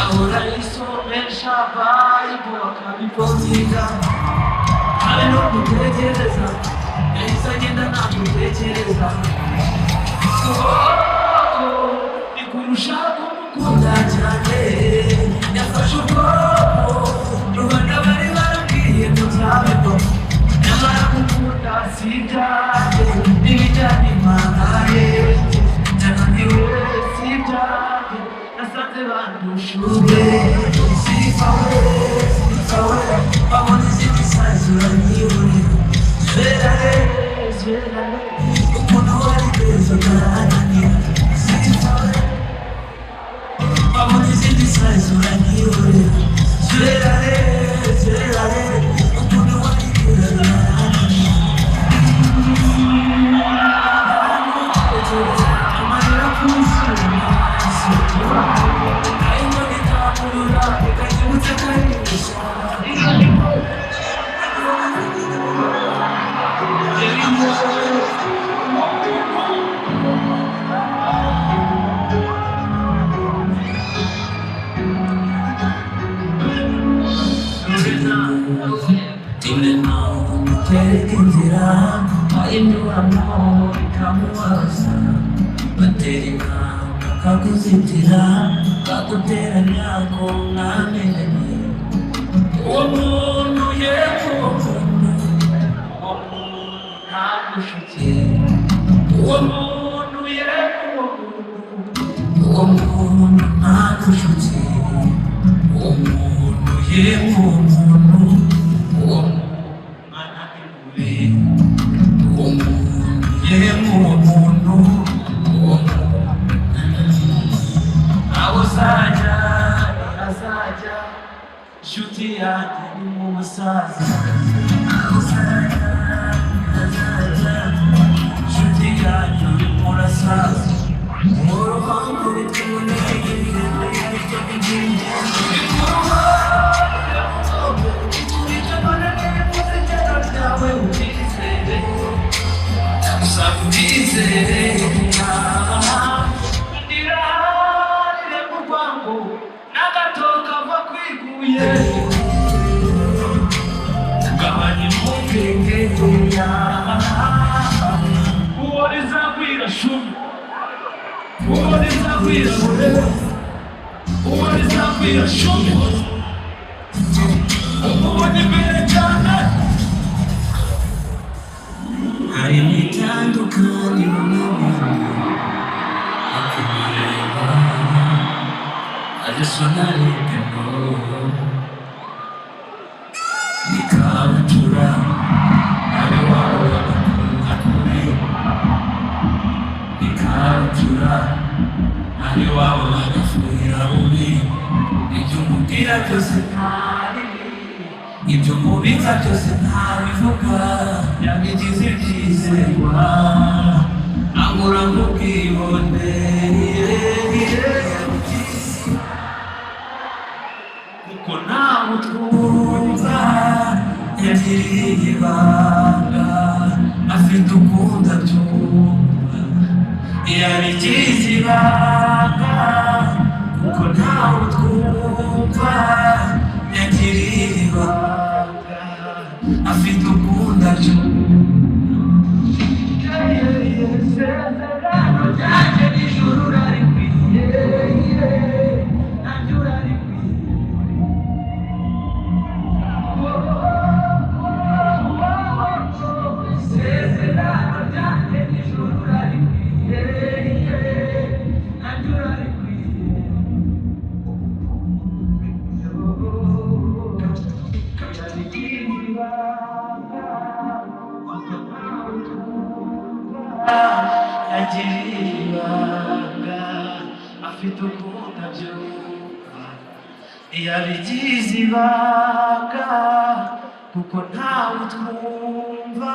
Ahora hizo el Shabbat y por acá mi política. Ale no kutekereza, yahise agenda nta gutekereza. Nikurusha kumukunda cyane, yafashe ubwoko, rubanda bari barambwiye ko nzabibona. Nyamara gukunda si ibyanjye, n'ibijyanye impanga ye, byananiwe si ibyanjye. Nasanze bandushuye, sifawe, babona izindi sazi uranyihorera. Zverare, umuntu wari beza ukarananira. Sifawe, babona izindi sazi uranyihorera. Zverare, umuntu wari beza ukarananira. Amarira kumusura. Kakuzitira, kakuteranya ko mwamenye. Uwo muntu ntagushutse. Uwo muntu ntagushutse. Uwo muntu mwana w'ingurube. Uwo muntu azaja nshuti yanjye ni mu busaza. Azaja nshuti yanjye ni mu burasaza. Mu ruhando bituboneye ibintu y'ibyo by'ingenzi. I just wanna let you know. Nikabutura, ari wawe akuri. Nikabutura, ari wawe agafuhira ubi. Ibyo umubwira byose ntabibi, ibyo umubitsa byose ntabivuga. Yabigize ibyizerwa, angura nk'ubwibone. Kuko ntawe utwumva, yagiriye ibanga, afite ukunda byumva. Yabigize ibanga, kuko ntawe utwumva, yagiriye ibanga, afite ukunda byumva. Isezerano ryanjye n'ijuru rarikwiye, nanjye urarikwiye. Isezerano ryanjye n'ijuru rarikwiye, nanjye urarikwiye. Yagiriye ibanga, afite ukunda byumva. Yabigize ibanga, kuko ntawe utwumva.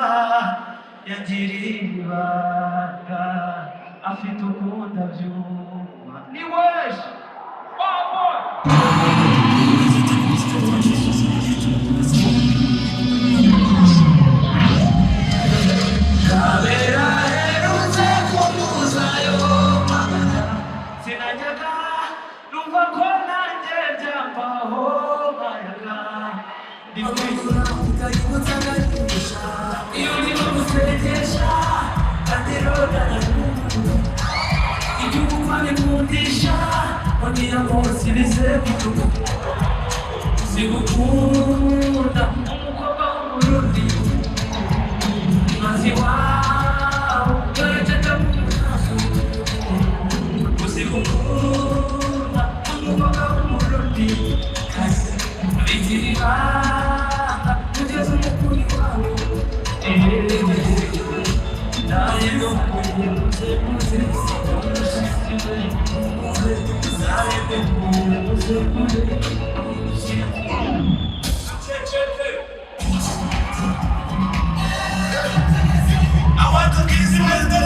Yagiriye ibanga, afite ukunda byumva. Ni wesh! Oh boy! Amazura ukayimutanganyisha iyo urimo gusegesha katerogana igihugu nkundisha ongera munsi bisekuru zigukunda umukobwa w'umurundi mazi wawe ugareceka uzigukunda umukobwa w'umurundi kazi bitirira kugeza umukuru wawe naye nokwiye muze I want to kiss you with the